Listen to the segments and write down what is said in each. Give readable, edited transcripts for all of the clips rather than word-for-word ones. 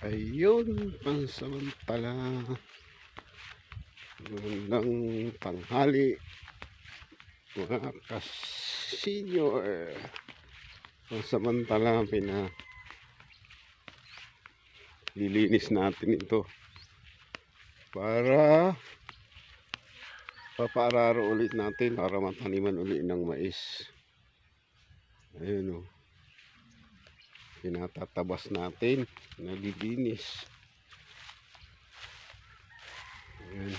Ayun, pansamantala. Magandang tanghali, mga ka-senior. Pansamantala, lilinis natin ito para papaararo ulit natin para mataniman ulit ng mais. Ayun o. Pinatatabas natin, nalilinis. Ayan.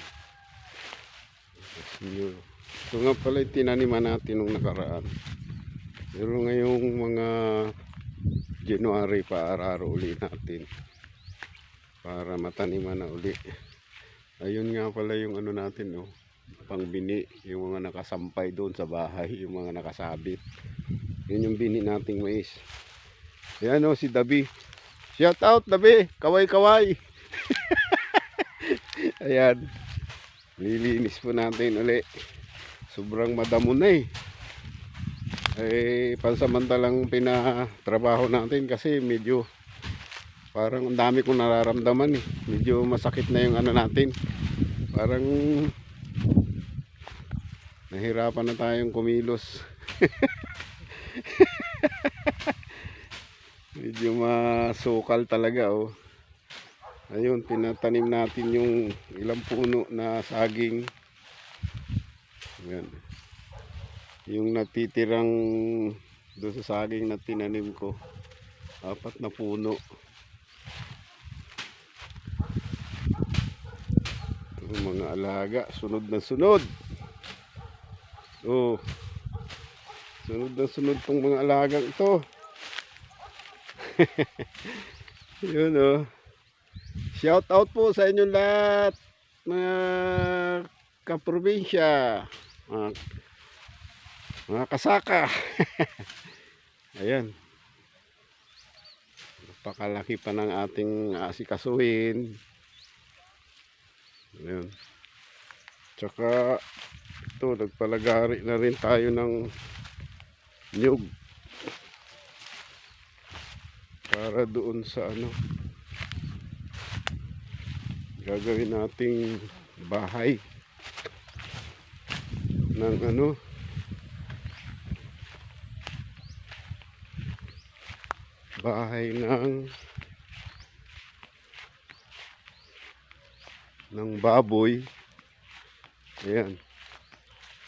Senior. Ito nga pala yung tinaniman natin nung nakaraan. Pero ngayong mga January paararo ulit natin para mataniman na uli. Ayun nga pala yung ano natin, no, pangbini, yung mga nakasampay doon sa bahay, yung mga nakasabit. Yun yung bini nating mais. Ayan o, si Dabi. Shout out Dabi, kaway kaway. Ayan, lilinis po natin uli. Sobrang madamo na pansamantalang pinatrabaho natin kasi medyo parang ang dami kong nararamdaman medyo masakit na yung ano natin, parang nahirapan na tayong kumilos. Medyo masukal talaga oh. Ayun, pinatanim natin yung ilang puno na saging. Ayan. Yung natitirang doon sa saging na tinanim ko, 4 na puno. Ito, mga alaga, sunod na sunod. Oh, sunod na sunod tong mga alagang ito. Yun oh. Shout out po sa inyong lahat, mga kaprobinsya, mga kasaka. Ayan, napakalaki pa ng ating asikasuhin. Ayan, tsaka ito, nagpalagari na rin tayo ng nyug para doon sa ano, gagawin nating bahay ng ano, bahay ng baboy. Ayan,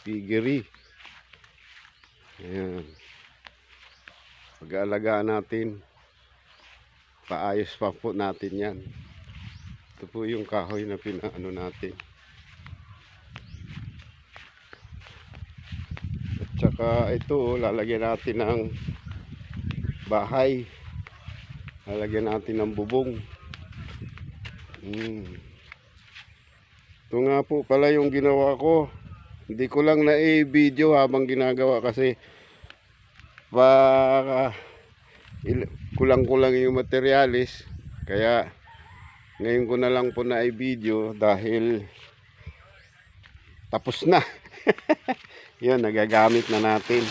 piggery. Ayan, pag-aalagaan natin, paayos pa po natin yan. Ito po yung kahoy na pinaano natin. At saka ito, lalagyan natin ng bahay. Lalagyan natin ng bubong. Ito nga po pala yung ginawa ko. Hindi ko lang na-video habang ginagawa kasi kulang-kulang yung materialis. Kaya ngayon ko na lang po na-video dahil tapos na. Yan, nagagamit na natin.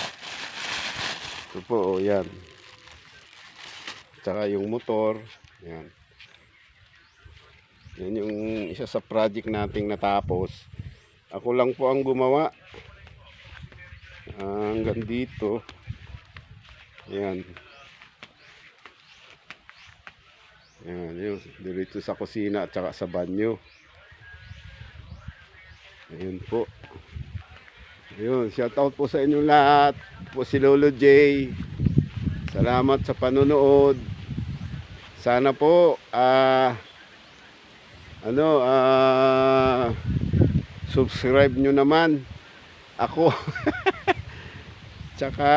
Ito po, yan. Tsaka yung motor. Yan. Yan yung isa sa project nating natapos. Ako lang po ang gumawa. Hanggang dito. Yan. Yan, yun. Dito sa kusina at saka sa banyo. Ayun po. Ayun, shout out po sa inyong lahat. Po si Lolo J. Salamat sa panonood. Sana po subscribe nyo naman ako. Tsaka